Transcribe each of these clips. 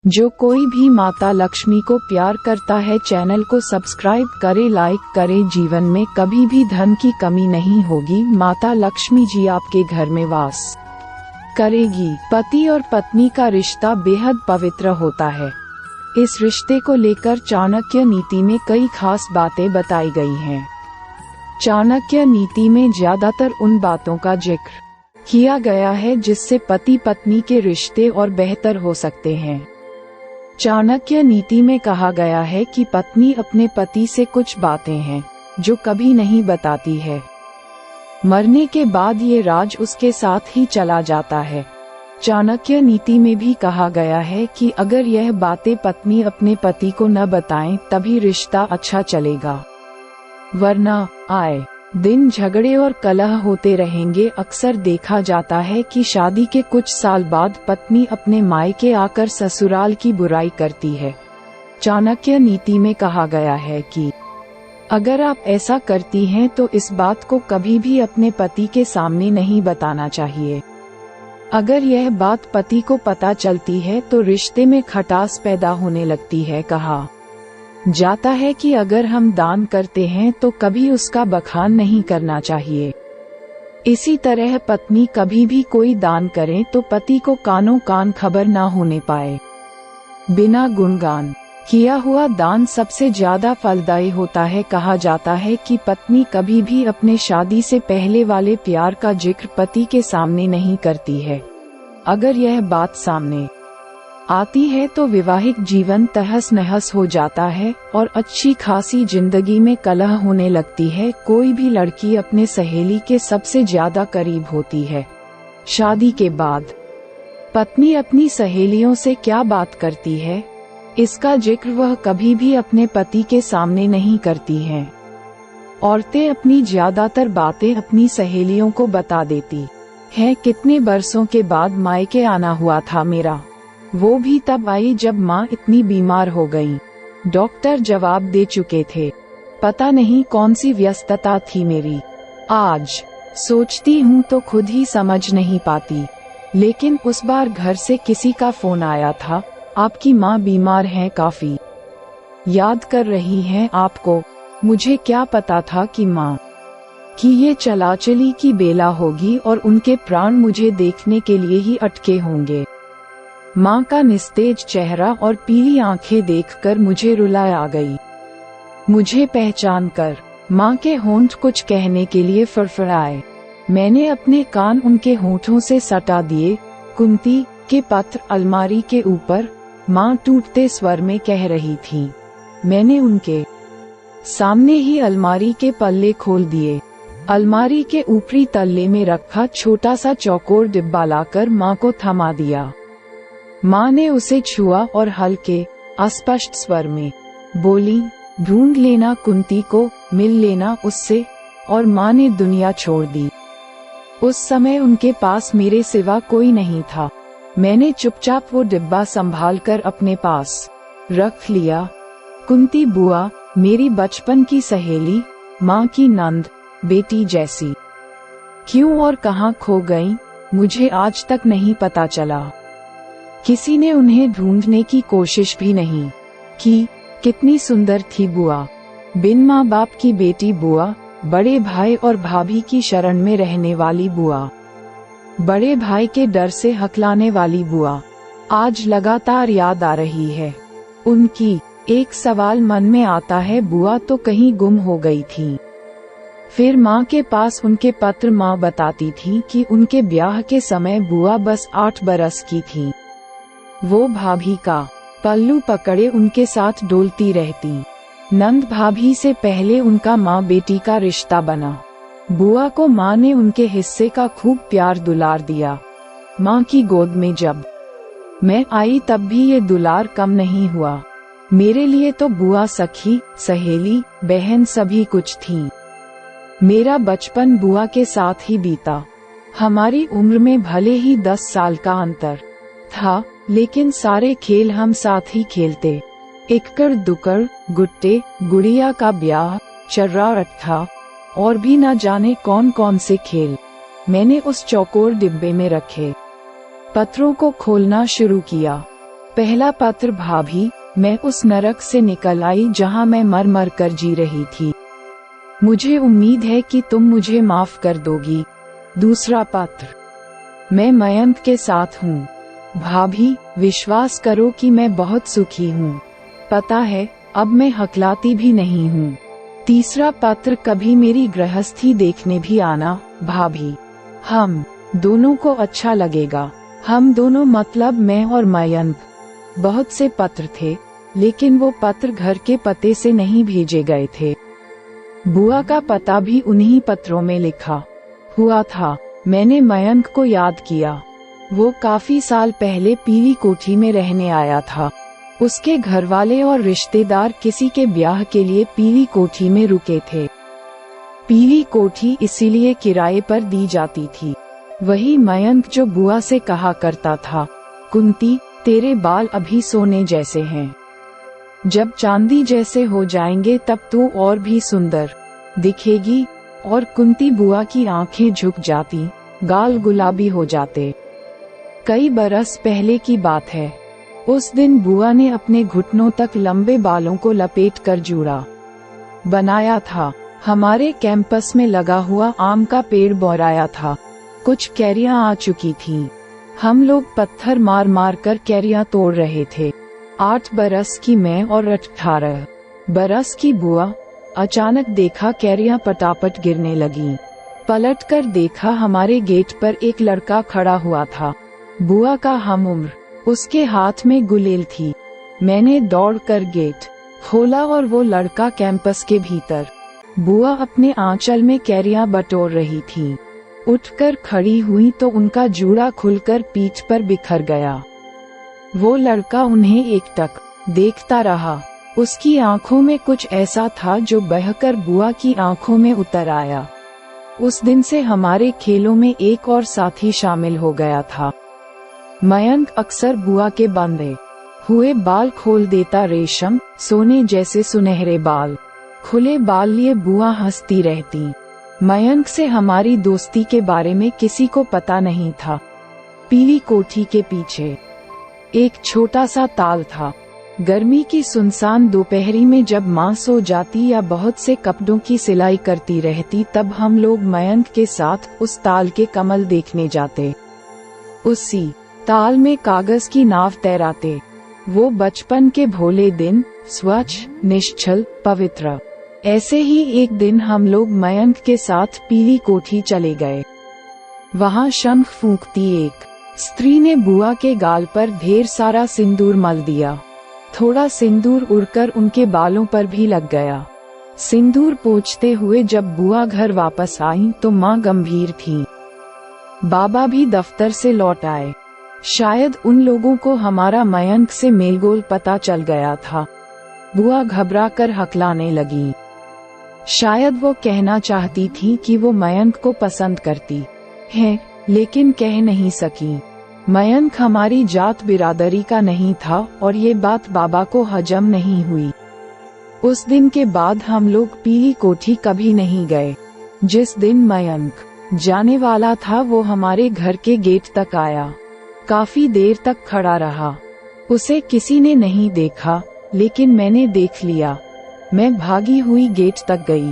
जो कोई भी माता लक्ष्मी को प्यार करता है चैनल को सब्सक्राइब करे, लाइक करे। जीवन में कभी भी धन की कमी नहीं होगी। माता लक्ष्मी जी आपके घर में वास करेगी। पति और पत्नी का रिश्ता बेहद पवित्र होता है। इस रिश्ते को लेकर चाणक्य नीति में कई खास बातें बताई गई हैं। चाणक्य नीति में ज्यादातर उन बातों का जिक्र किया गया है जिससे पति पत्नी के रिश्ते और बेहतर हो सकते हैं। चाणक्य नीति में कहा गया है कि पत्नी अपने पति से कुछ बातें हैं जो कभी नहीं बताती है। मरने के बाद ये राज उसके साथ ही चला जाता है। चाणक्य नीति में भी कहा गया है कि अगर यह बातें पत्नी अपने पति को न बताएं तभी रिश्ता अच्छा चलेगा, वरना आए दिन झगड़े और कलह होते रहेंगे। अक्सर देखा जाता है कि शादी के कुछ साल बाद पत्नी अपने मायके आकर ससुराल की बुराई करती है। चाणक्य नीति में कहा गया है कि अगर आप ऐसा करती हैं तो इस बात को कभी भी अपने पति के सामने नहीं बताना चाहिए। अगर यह बात पति को पता चलती है तो रिश्ते में खटास पैदा होने लगती है। कहा जाता है कि अगर हम दान करते हैं तो कभी उसका बखान नहीं करना चाहिए। इसी तरह पत्नी कभी भी कोई दान करे तो पति को कानों कान खबर ना होने पाए। बिना गुणगान किया हुआ दान सबसे ज्यादा फलदायी होता है। कहा जाता है कि पत्नी कभी भी अपने शादी से पहले वाले प्यार का जिक्र पति के सामने नहीं करती है। अगर यह बात सामने आती है तो वैवाहिक जीवन तहस नहस हो जाता है और अच्छी खासी जिंदगी में कलह होने लगती है। कोई भी लड़की अपने सहेली के सबसे ज्यादा करीब होती है। शादी के बाद पत्नी अपनी सहेलियों से क्या बात करती है, इसका जिक्र वह कभी भी अपने पति के सामने नहीं करती हैं। औरतें अपनी ज्यादातर बातें अपनी सहेलियों को बता देती हैं। कितने बरसों के बाद मायके आना हुआ था मेरा, वो भी तब आई जब माँ इतनी बीमार हो गई। डॉक्टर जवाब दे चुके थे। पता नहीं कौन सी व्यस्तता थी मेरी। आज सोचती हूँ तो खुद ही समझ नहीं पाती। लेकिन उस बार घर से किसी का फोन आया था, आपकी माँ बीमार हैं, काफी याद कर रही हैं आपको। मुझे क्या पता था कि माँ की ये चलाचली की बेला होगी और उनके प्राण मुझे देखने के लिए ही अटके होंगे। माँ का निस्तेज चेहरा और पीली आंखें देखकर मुझे रुलाई आ गई। मुझे पहचान कर माँ के होंठ कुछ कहने के लिए फड़फड़ाए। मैंने अपने कान उनके होंठों से सटा दिए। कुंती के पत्र अलमारी के ऊपर, माँ टूटते स्वर में कह रही थी। मैंने उनके सामने ही अलमारी के पल्ले खोल दिए। अलमारी के ऊपरी तल्ले में रखा छोटा सा चौकोर डिब्बा लाकर माँ को थमा दिया। माँ ने उसे छुआ और हल्के अस्पष्ट स्वर में बोली, ढूंढ लेना कुंती को, मिल लेना उससे। और माँ ने दुनिया छोड़ दी। उस समय उनके पास मेरे सिवा कोई नहीं था। मैंने चुपचाप वो डिब्बा संभालकर अपने पास रख लिया। कुंती बुआ मेरी बचपन की सहेली, माँ की नंद बेटी जैसी, क्यों और कहाँ खो गईं, मुझे आज तक नहीं पता चला। किसी ने उन्हें ढूंढने की कोशिश भी नहीं की। कितनी सुंदर थी बुआ, बिन माँ बाप की बेटी बुआ, बड़े भाई और भाभी की शरण में रहने वाली बुआ, बड़े भाई के डर से हकलाने वाली बुआ। आज लगातार याद आ रही है उनकी। एक सवाल मन में आता है, बुआ तो कहीं गुम हो गई थी। फिर माँ के पास उनके पत्र। माँ बताती थी कि उनके ब्याह के समय बुआ बस 8 बरस की थी। वो भाभी का पल्लू पकड़े उनके साथ डोलती रहती। नंद भाभी से पहले उनका माँ बेटी का रिश्ता बना। बुआ को माँ ने उनके हिस्से का खूब प्यार दुलार दिया। माँ की गोद में जब मैं आई तब भी ये दुलार कम नहीं हुआ। मेरे लिए तो बुआ सखी, सहेली, बहन सभी कुछ थी। मेरा बचपन बुआ के साथ ही बीता। हमारी उम्र में भले ही 10 साल का अंतर था, लेकिन सारे खेल हम साथ ही खेलते। इक्कड़ दुक्कड़, गुट्टे, गुड़िया का ब्याह, चर्रा अट्ठा और भी न जाने कौन कौन से खेल मैंने उस चौकोर डिब्बे में रखे। पत्रों को खोलना शुरू किया पहला पत्र। भाभी, मैं उस नरक से निकल आई जहां मैं मर मर कर जी रही थी। मुझे उम्मीद है कि तुम मुझे माफ कर दोगी। दूसरा पत्र, मैं मयंक के साथ हूँ। भाभी, विश्वास करो कि मैं बहुत सुखी हूँ। पता है, अब मैं हकलाती भी नहीं हूँ। तीसरा पत्र, कभी मेरी गृहस्थी देखने भी आना भाभी। हम दोनों को अच्छा लगेगा। हम दोनों मतलब मैं और मयंक। बहुत से पत्र थे, लेकिन वो पत्र घर के पते से नहीं भेजे गए थे। बुआ का पता भी उन्हीं पत्रों में लिखा हुआ था। मैंने मयंक को याद किया। वो काफी साल पहले पीली कोठी में रहने आया था। उसके घरवाले और रिश्तेदार किसी के ब्याह के लिए पीली कोठी में रुके थे। पीली कोठी इसीलिए किराए पर दी जाती थी। वही मयंक जो बुआ से कहा करता था, कुंती, तेरे बाल अभी सोने जैसे हैं। जब चांदी जैसे हो जाएंगे तब तू और भी सुंदर दिखेगी। और कुंती बुआ की आंखें झुक जाती, गाल गुलाबी हो जाते। कई बरस पहले की बात है। उस दिन बुआ ने अपने घुटनों तक लंबे बालों को लपेट कर जूड़ा बनाया था। हमारे कैंपस में लगा हुआ आम का पेड़ बौराया था। कुछ कैरियां आ चुकी थीं। हम लोग पत्थर मार मार कर कैरियां तोड़ रहे थे। 8 बरस की मैं और 18 बरस की बुआ। अचानक देखा कैरियां पटापट गिरने लगी। पलट कर देखा, हमारे गेट पर एक लड़का खड़ा हुआ था, बुआ का हम उम्र। उसके हाथ में गुलेल थी। मैंने दौड़कर गेट खोला और वो लड़का कैंपस के भीतर। बुआ अपने आंचल में कैरियां बटोर रही थी। उठकर खड़ी हुई तो उनका जूड़ा खुलकर पीठ पर बिखर गया। वो लड़का उन्हें एकटक देखता रहा। उसकी आंखों में कुछ ऐसा था जो बहकर बुआ की आंखों में उतर आया। उस दिन से हमारे खेलों में एक और साथी शामिल हो गया था। मयंक अक्सर बुआ के बंधे हुए बाल खोल देता। रेशम सोने जैसे सुनहरे बाल। खुले बाल लिए बुआ हंसती रहती। मयंक से हमारी दोस्ती के बारे में किसी को पता नहीं था। पीली कोठी के पीछे एक छोटा सा ताल था। गर्मी की सुनसान दोपहरी में जब माँ सो जाती या बहुत से कपड़ों की सिलाई करती रहती, तब हम लोग मयंक के साथ उस ताल के कमल देखने जाते। उसी ताल में कागज की नाव तैराते। वो बचपन के भोले दिन, स्वच्छ, निश्चल, पवित्र। ऐसे ही एक दिन हम लोग मयंक के साथ पीली कोठी चले गए। वहाँ शंख फूंकती एक स्त्री ने बुआ के गाल पर ढेर सारा सिंदूर मल दिया। थोड़ा सिंदूर उड़कर उनके बालों पर भी लग गया। सिंदूर पोंछते हुए जब बुआ घर वापस आई तो माँ गंभीर थी। बाबा भी दफ्तर से लौट आए। शायद उन लोगों को हमारा मयंक से मेलगोल पता चल गया था। बुआ घबराकर हकलाने लगी। शायद वो कहना चाहती थी कि वो मयंक को पसंद करती है, लेकिन कह नहीं सकी। मयंक हमारी जात बिरादरी का नहीं था और ये बात बाबा को हजम नहीं हुई। उस दिन के बाद हम लोग पीली कोठी कभी नहीं गए। जिस दिन मयंक जाने वाला था वो हमारे घर के गेट तक आया। काफी देर तक खड़ा रहा। उसे किसी ने नहीं देखा, लेकिन मैंने देख लिया। मैं भागी हुई गेट तक गई।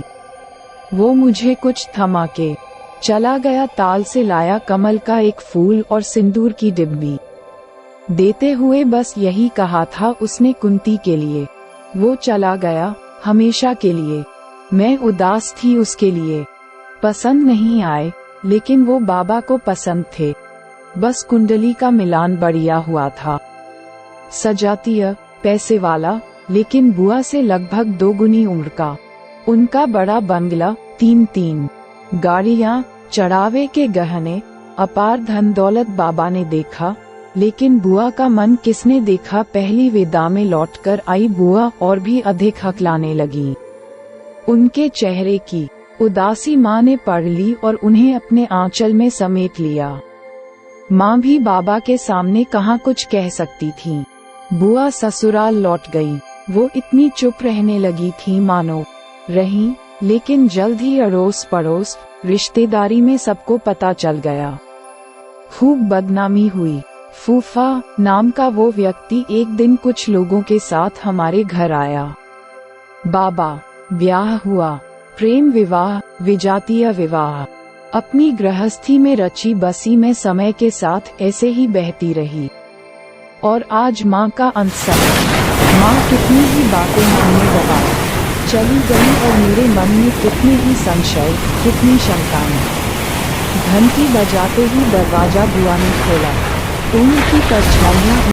वो मुझे कुछ थमा के चला गया। ताल से लाया कमल का एक फूल और सिंदूर की डिब्बी देते हुए बस यही कहा था उसने कुंती के लिए। वो चला गया हमेशा के लिए। मैं उदास थी उसके लिए। पसंद नहीं आए, लेकिन वो बाबा को पसंद थे। बस कुंडली का मिलान बढ़िया हुआ था। सजातीय, पैसे वाला, लेकिन बुआ से लगभग 2 गुनी उम्र का। उनका बड़ा बंगला, 3 गाड़ियां, चढ़ावे के गहने, अपार धन दौलत बाबा ने देखा, लेकिन बुआ का मन किसने देखा। पहली विदा में लौटकर आई बुआ और भी अधिक हकलाने लगी। उनके चेहरे की उदासी माँ ने पढ़ ली और उन्हें अपने आंचल में समेट लिया। माँ भी बाबा के सामने कहाँ कुछ कह सकती थी। बुआ ससुराल लौट गई। वो इतनी चुप रहने लगी थी मानो रही, लेकिन जल्द ही अड़ोस पड़ोस रिश्तेदारी में सबको पता चल गया। खूब बदनामी हुई। फूफा नाम का वो व्यक्ति एक दिन कुछ लोगों के साथ हमारे घर आया। बाबा, ब्याह हुआ, प्रेम विवाह, विजातीय विवाह, अपनी गृहस्थी में रची बसी में समय के साथ ऐसे ही बहती रही। और आज माँ का अंत समय। माँ कितनी ही बातें मानने लगा चली गई और मेरे मन में कितने ही संशय, कितनी शंकाएं। घंटी बजाते ही दरवाजा बुआ ने खोला। उनकी परछाइयाँ